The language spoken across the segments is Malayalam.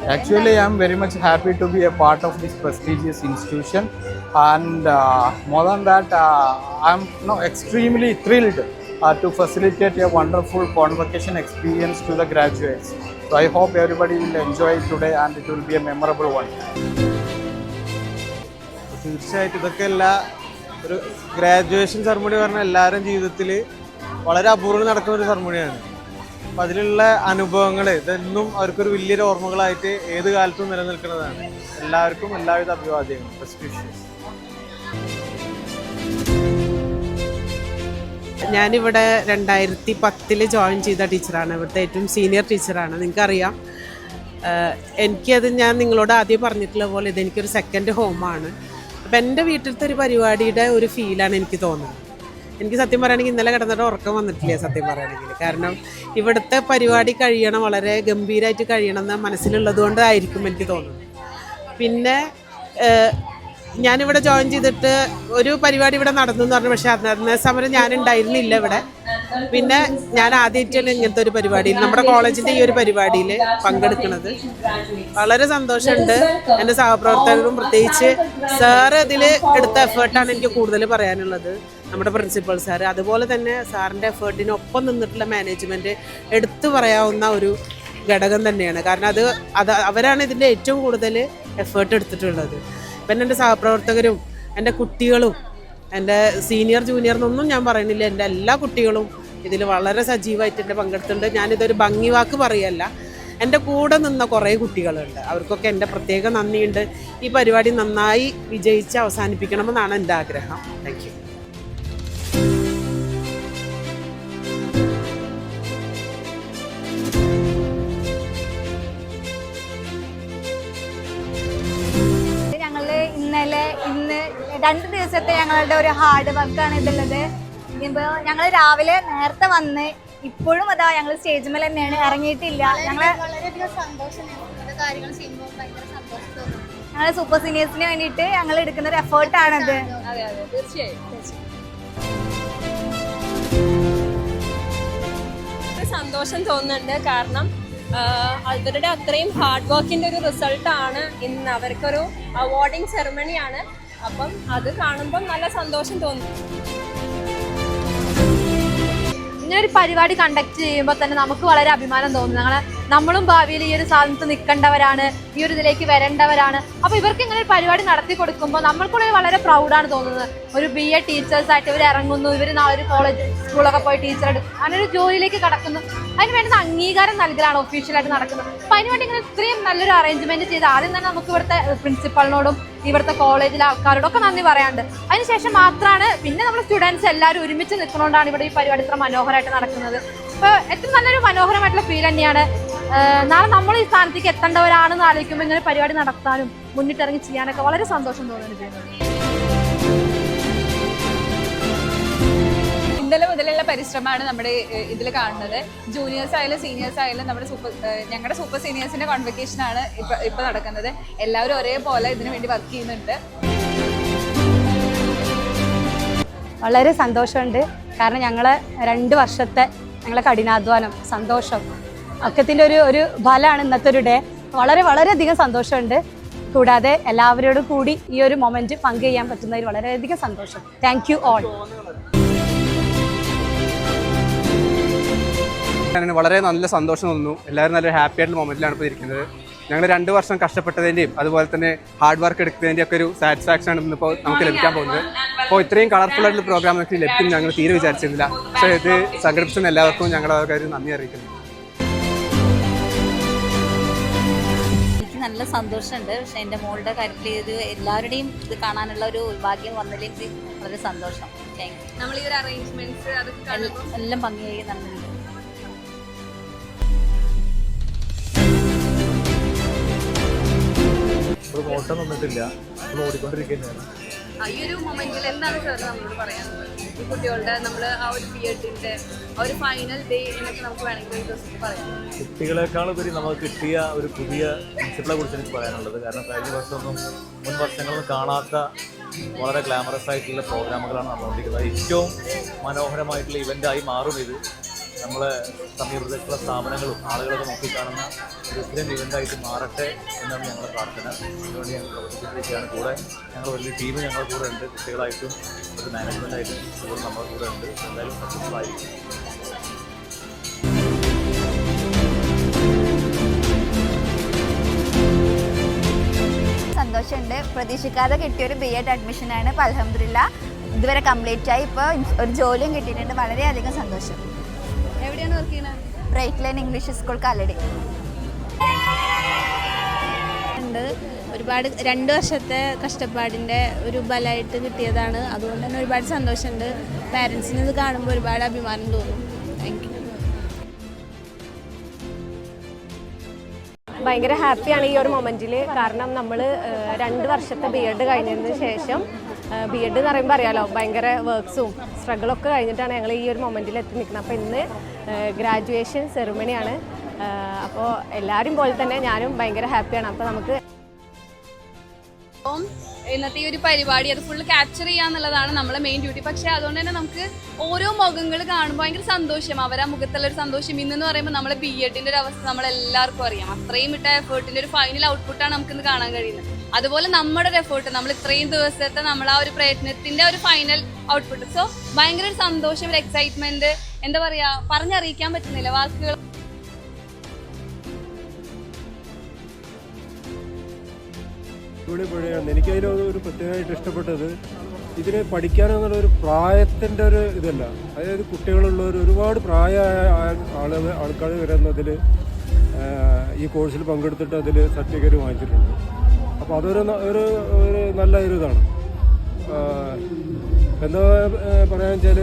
Actually, I'm very much happy to be a part of this prestigious institution, and more than that, I'm extremely thrilled to facilitate a wonderful convocation experience to the graduates. So I hope everybody will enjoy today, and it will be a memorable one. തീർച്ചയായിട്ടും ഇതൊക്കെ ഒരു ഗ്രാജുവേഷൻ സെറമണി പറഞ്ഞാൽ എല്ലാവരും ജീവിതത്തിൽ വളരെ അപൂർവം നടക്കുന്ന ഒരു സെറമണിയാണ്. അപ്പം അതിലുള്ള അനുഭവങ്ങൾ ഇതെന്നും അവർക്കൊരു വലിയൊരു ഓർമ്മകളായിട്ട് ഏത് കാലത്തും നിലനിൽക്കുന്നതാണ്. എല്ലാവർക്കും എല്ലാവിധ അഭിവാദ്യങ്ങളും. ഞാനിവിടെ 2010 ജോയിൻ ചെയ്ത ടീച്ചറാണ്. ഇവിടുത്തെ ഏറ്റവും സീനിയർ ടീച്ചറാണ്. നിങ്ങൾക്കറിയാം, എനിക്കത് ഞാൻ നിങ്ങളോട് ആദ്യം പറഞ്ഞിട്ടുള്ള പോലെ ഇതെനിക്കൊരു സെക്കൻഡ് ഹോമാണ്. അപ്പം എൻ്റെ വീട്ടിലത്തെ ഒരു പരിപാടിയുടെ ഒരു ഫീലാണ് എനിക്ക് തോന്നുന്നത്. എനിക്ക് സത്യം പറയുകയാണെങ്കിൽ ഇന്നലെ കിടന്നിട്ട് ഉറക്കം വന്നിട്ടില്ല സത്യം പറയുകയാണെങ്കിൽ. കാരണം ഇവിടുത്തെ പരിപാടി കഴിയണം, വളരെ ഗംഭീരമായിട്ട് കഴിയണം എന്ന് മനസ്സിലുള്ളത് കൊണ്ടായിരിക്കും എനിക്ക് തോന്നുന്നത്. പിന്നെ ഞാനിവിടെ ജോയിൻ ചെയ്തിട്ട് ഒരു പരിപാടി ഇവിടെ നടന്നു എന്ന് പറഞ്ഞു, പക്ഷേ അന്നേ സമയം ഞാനുണ്ടായിരുന്നില്ല ഇവിടെ. പിന്നെ ഞാൻ ആദ്യമായിട്ടാണ് ഇങ്ങനത്തെ ഒരു പരിപാടിയിൽ, നമ്മുടെ കോളേജിൻ്റെ ഈ ഒരു പരിപാടിയിൽ പങ്കെടുക്കുന്നത്. വളരെ സന്തോഷമുണ്ട്. എൻ്റെ സഹപ്രവർത്തകരും പ്രത്യേകിച്ച് സാറ് ഇതിൽ എടുത്ത എഫേർട്ടാണ് എനിക്ക് കൂടുതൽ പറയാനുള്ളത്. നമ്മുടെ പ്രിൻസിപ്പൽ സാറ്, അതുപോലെ തന്നെ സാറിൻ്റെ എഫേർട്ടിനൊപ്പം നിന്നിട്ടുള്ള മാനേജ്മെൻറ്റ് എടുത്തു പറയാവുന്ന ഒരു ഘടകം തന്നെയാണ്. കാരണം അവരാണ് ഇതിൻ്റെ ഏറ്റവും കൂടുതൽ എഫേർട്ട് എടുത്തിട്ടുള്ളത്. പിന്നെ എൻ്റെ സഹപ്രവർത്തകരും എൻ്റെ കുട്ടികളും എൻ്റെ സീനിയർ ജൂനിയർ എന്നൊന്നും ഞാൻ പറയുന്നില്ല, എൻ്റെ എല്ലാ കുട്ടികളും ഇതിൽ വളരെ സജീവമായിട്ട് എൻ്റെ പങ്കെടുത്തിട്ടുണ്ട്. ഞാനിതൊരു ഭംഗി വാക്ക് പറയല്ല, എൻ്റെ കൂടെ നിന്ന കുറേ കുട്ടികളുണ്ട്. അവർക്കൊക്കെ എൻ്റെ പ്രത്യേക നന്ദിയുണ്ട്. ഈ പരിപാടി നന്നായി വിജയിച്ച് അവസാനിപ്പിക്കണമെന്നാണ് എൻ്റെ ആഗ്രഹം. Thank you. ഇന്ന് 2 ദിവസത്തെ ഞങ്ങളുടെ ഒരു ഹാർഡ് വർക്കാണ് ഇതുള്ളത്. ഇപ്പോൾ ഞങ്ങൾ രാവിലെ നേരത്തെ വന്ന് ഇപ്പോഴും അതാ ഞങ്ങൾ സ്റ്റേജ് മേലെ തന്നെയാണ്, ഇറങ്ങിയിട്ടില്ല. ഞങ്ങൾ സൂപ്പർ സീനിയേഴ്സിന് വേണ്ടിയിട്ട് ഞങ്ങൾ എടുക്കുന്ന ഒരു എഫേർട്ടാണത്. സന്തോഷം തോന്നുന്നുണ്ട്. കാരണം അവരുടെ അത്രയും ഹാർഡ് വർക്കിൻ്റെ ഒരു റിസൾട്ടാണ് ഇന്ന്. അവർക്കൊരു അവാർഡിങ് സെറമണിയാണ്. അപ്പം അത് കാണുമ്പം നല്ല സന്തോഷം തോന്നുന്നു. ഇങ്ങനൊരു പരിപാടി കണ്ടക്ട് ചെയ്യുമ്പോൾ തന്നെ നമുക്ക് വളരെ അഭിമാനം തോന്നുന്നു. നമ്മളും ഭാവിയിൽ ഈ ഒരു സ്ഥാനത്ത് നിൽക്കേണ്ടവരാണ്, ഈ ഒരു ഇതിലേക്ക് വരേണ്ടവരാണ്. അപ്പോൾ ഇവർക്ക് ഇങ്ങനെ ഒരു പരിപാടി നടത്തി കൊടുക്കുമ്പോൾ നമ്മൾക്കുള്ള വളരെ പ്രൗഡാണ് തോന്നുന്നത്. ഒരു BA ടീച്ചേഴ്സായിട്ട് ഇവർ ഇറങ്ങുന്നു, ഇവർ നാളെ ഒരു കോളേജ് സ്കൂളൊക്കെ പോയി ടീച്ചർ എടുക്കും, അങ്ങനെ ഒരു ജോലിയിലേക്ക് കടക്കുന്നു. അതിന് വേണ്ടുന്ന അംഗീകാരം നൽകലാണ് ഒഫീഷ്യലായിട്ട് നടക്കുന്നത്. അപ്പോൾ അതിനുവേണ്ടി ഇങ്ങനെ ഇത്രയും നല്ലൊരു അറേഞ്ച്മെന്റ് ചെയ്ത് ആദ്യം തന്നെ നമുക്ക് ഇവിടുത്തെ പ്രിൻസിപ്പളിനോടും ഇവിടുത്തെ കോളേജിലെ ആൾക്കാരോടൊക്കെ നന്ദി പറയാനുണ്ട്. അതിനുശേഷം മാത്രമാണ് പിന്നെ നമ്മൾ സ്റ്റുഡൻസ് എല്ലാവരും ഒരുമിച്ച് നിൽക്കുന്നതുകൊണ്ടാണ് ഇവിടെ ഈ പരിപാടി ഇത്ര മനോഹരമായിട്ട് നടക്കുന്നത്. അപ്പോൾ ഏറ്റവും നല്ലൊരു മനോഹരമായിട്ടുള്ള ഫീൽ തന്നെയാണ്. നാളെ നമ്മൾ ഈ സ്ഥാനത്തേക്ക് എത്തേണ്ടവരാണെന്ന് ആലോചിക്കുമ്പോൾ ഇങ്ങനെ പരിപാടി നടത്താനും മുന്നിട്ടിറങ്ങി ചെയ്യാനൊക്കെ വളരെ സന്തോഷം തോന്നുന്നുണ്ട്. ഇന്നലെ മുതലുള്ള പരിശ്രമമാണ് നമ്മുടെ ഇതിൽ കാണുന്നത്. ജൂനിയേഴ്സ് ആയാലും സീനിയേഴ്സ് ആയാലും ഞങ്ങളുടെ സൂപ്പർ സീനിയേഴ്സിന്റെ കോൺവെക്കേഷനാണ് ഇപ്പൊ നടക്കുന്നത്. എല്ലാവരും ഒരേപോലെ ഇതിനു വേണ്ടി വർക്ക് ചെയ്യുന്നുണ്ട്. വളരെ സന്തോഷമുണ്ട്. കാരണം ഞങ്ങളെ 2 വർഷത്തെ ഞങ്ങളെ കഠിനാധ്വാനം, സന്തോഷം ഒക്കത്തിൻ്റെ ഒരു ഫലമാണ് ഇന്നത്തെ ഒരു ഡേ. വളരെയധികം സന്തോഷമുണ്ട്. കൂടാതെ എല്ലാവരോടും കൂടി ഈ ഒരു മൊമെന്റ് പങ്ക് ചെയ്യാൻ പറ്റുന്നതിൽ വളരെയധികം സന്തോഷം. Thank you all. വളരെ നല്ല സന്തോഷം തോന്നുന്നു. എല്ലാവരും നല്ലൊരു ഹാപ്പി ആയിട്ടുള്ള മൊമെന്റിലാണ് ഇപ്പോൾ ഇരിക്കുന്നത്. ഞങ്ങൾ 2 വർഷം കഷ്ടപ്പെട്ടതിൻ്റെയും അതുപോലെ തന്നെ ഹാർഡ് വർക്ക് എടുക്കുന്നതിൻ്റെ ഒക്കെ ഒരു സാറ്റിസ്ഫാക്ഷൻ ആണ് ഇന്നിപ്പോൾ നമുക്ക് ലഭിക്കാൻ പോകുന്നത്. അപ്പോൾ ഇത്രയും കളർഫുൾ ആയിട്ടുള്ള പ്രോഗ്രാം നമുക്ക് ലഭിക്കും ഞങ്ങൾ തീരെ വിചാരിച്ചിരുന്നില്ല. പക്ഷേ ഇത് സംഘടിപ്പിച്ച എല്ലാവർക്കും ഞങ്ങളുടെ ഒരു നന്ദി അറിയിക്കുന്നു. നല്ല സന്തോഷമുണ്ട്. പക്ഷെ എൻ്റെ മോളുടെ കാര്യത്തിൽ ഇത് എല്ലാവരുടെയും ഇത് കാണാനുള്ള ഒരു ഭാഗ്യം വന്നതിലേക്ക് വളരെ സന്തോഷം. Thank you. നമ്മൾ ഈ ഒരു അറേഞ്ച്മെന്റ്സ് എല്ലാം ഭംഗിയായി നടന്നിട്ടുണ്ട്. ഓട്ടം വന്നിട്ടില്ല, ഓടിക്കൊണ്ടിരിക്കുന്നതാണ്. ഈ ഒരു മൊമെന്റിൽ എന്താണ് സാർ നമ്മളോട് പറയാനുള്ളത്? ഈ കുട്ടികളുടെ നമ്മൾ ആ ഒരു പീരിയഡിന്റെ ആ ഒരു ഫൈനൽ ഡേ എന്നൊക്കെ നമുക്ക് വേണമെങ്കിൽ ഒരു ദിവസം പറയാം. കുട്ടികളെക്കാളുപരി നമുക്ക് കിട്ടിയ ഒരു പുതിയ പ്രിൻസിപ്പളെ കുറിച്ച് എനിക്ക് പറയാനുള്ളത്. കാരണം കഴിഞ്ഞ വർഷമൊന്നും മുൻ വർഷങ്ങളൊന്നും കാണാത്ത വളരെ ഗ്ലാമറസ് ആയിട്ടുള്ള പ്രോഗ്രാമുകളാണ് നടന്നുകൊണ്ടിരിക്കുന്നത്. ഏറ്റവും മനോഹരമായിട്ടുള്ള ഇവൻ്റായി മാറും ഇത്. നമ്മളെ സമീപത്തുള്ള സ്ഥാപനങ്ങളും ആളുകളൊക്കെ നോക്കിക്കാണുന്ന ഒരു സ്ഥിരം ഇവൻ്റായിട്ട് മാറട്ടെ എന്നാണ് ഞങ്ങളുടെ പ്രാർത്ഥന. അതുകൊണ്ട് ഞങ്ങൾ പ്രവർത്തിച്ചിരിക്കുകയാണ്. കൂടെ ഞങ്ങൾ വലിയ ടീം ഞങ്ങളുടെ കൂടെ ഉണ്ട്, കുട്ടികളായിട്ടും ഒരു മാനേജ്മെൻറ്റായിട്ടും കൂടെ നമ്മുടെ കൂടെ ഉണ്ട്. എന്തായാലും സക്സസ്ഫുള്ളായിരിക്കും. സന്തോഷമുണ്ട്. പ്രതീക്ഷിക്കാതെ കിട്ടിയൊരു BEd അഡ്മിഷനാണ്. ഇപ്പോൾ അൽഹംദുലില്ലാ ഇതുവരെ കംപ്ലീറ്റ് ആയി. ഇപ്പോൾ ഒരു ജോലിയും കിട്ടിയിട്ടുണ്ട്. വളരെയധികം സന്തോഷം. എവിടെയാണ് വർക്ക് ചെയ്യുന്നത്? Bright line English school Kalady. ഒരുപാട് 2 വർഷത്തെ കഷ്ടപ്പാടിൻ്റെ ഒരു ബലമായിട്ട് കിട്ടിയതാണ്. അതുകൊണ്ട് തന്നെ ഒരുപാട് സന്തോഷമുണ്ട്. പാരൻസിന് ഇത് കാണുമ്പോൾ ഒരുപാട് അഭിമാനം തോന്നും. Thank you. ഭയങ്കര ഹാപ്പിയാണ് ഈ ഒരു മൊമെൻറ്റിൽ. കാരണം നമ്മൾ 2 വർഷത്തെ BEd കഴിഞ്ഞതിന് ശേഷം BEd എന്ന് പറയുമ്പോൾ അറിയാലോ ഭയങ്കര വർക്ക്സും സ്ട്രഗിളൊക്കെ കഴിഞ്ഞിട്ടാണ് ഞങ്ങൾ ഈ ഒരു മൊമെൻറ്റിൽ എത്തി നിൽക്കുന്നത്. അപ്പോൾ ഇന്ന് ഗ്രാജുവേഷൻ സെറിമണിയാണ്. അപ്പോൾ എല്ലാവരും പോലെ തന്നെ ഞാനും ഭയങ്കര ഹാപ്പിയാണ്. അപ്പോൾ നമുക്ക് അപ്പം ഇന്നത്തെ ഈ ഒരു പരിപാടി അത് ഫുള്ള് ക്യാപ്ചർ ചെയ്യാന്നുള്ളതാണ് നമ്മളെ മെയിൻ ഡ്യൂട്ടി. പക്ഷേ അതുകൊണ്ട് തന്നെ നമുക്ക് ഓരോ മുഖങ്ങൾ കാണുമ്പോൾ ഭയങ്കര സന്തോഷം. അവരാ മുഖത്തുള്ള ഒരു സന്തോഷം ഇന്നെന്ന് പറയുമ്പോൾ നമ്മളെ BEdൻ്റെ ഒരു അവസ്ഥ നമ്മളെല്ലാവർക്കും അറിയാം. അത്രയും ഇട്ട എഫേർട്ടിൻ്റെ ഒരു ഫൈനൽ ഔട്ട്പുട്ടാണ് നമുക്കിന്ന് കാണാൻ കഴിയുന്നത്. അതുപോലെ നമ്മുടെ ഒരു എഫേർട്ട്, നമ്മൾ ഇത്രയും ദിവസത്തെ നമ്മൾ ആ ഒരു പ്രയത്നത്തിൻ്റെ ഒരു ഫൈനൽ ഔട്ട്പുട്ട്. സോ ഭയങ്കര ഒരു സന്തോഷം, ഒരു എക്സൈറ്റ്മെന്റ്, എന്താ പറയുക, പറഞ്ഞറിയിക്കാൻ പറ്റുന്നില്ല വാക്കുകൾ. അടിപൊളിയാണ്. എനിക്കതിലൊരു പ്രത്യേകമായിട്ട് ഇഷ്ടപ്പെട്ടത് ഇതിന് പഠിക്കാനെന്നുള്ളൊരു പ്രായത്തിൻ്റെ ഒരു ഇതല്ല. അതായത് കുട്ടികളുള്ളവർ ഒരുപാട് പ്രായമായ ആൾക്കാർ വരുന്നതിൽ ഈ കോഴ്സിൽ പങ്കെടുത്തിട്ട് അതിൽ സർട്ടിഫിക്കറ്റ് വാങ്ങിച്ചിട്ടുണ്ട്. അപ്പോൾ അതൊരു ഒരു നല്ല ഒരു ഇതാണ്. എന്താ പറയാന്ന് വെച്ചാൽ,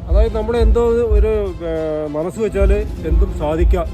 അതായത് നമ്മളെന്തോ ഒരു മനസ്സ് വെച്ചാൽ എന്തും സാധിക്കാം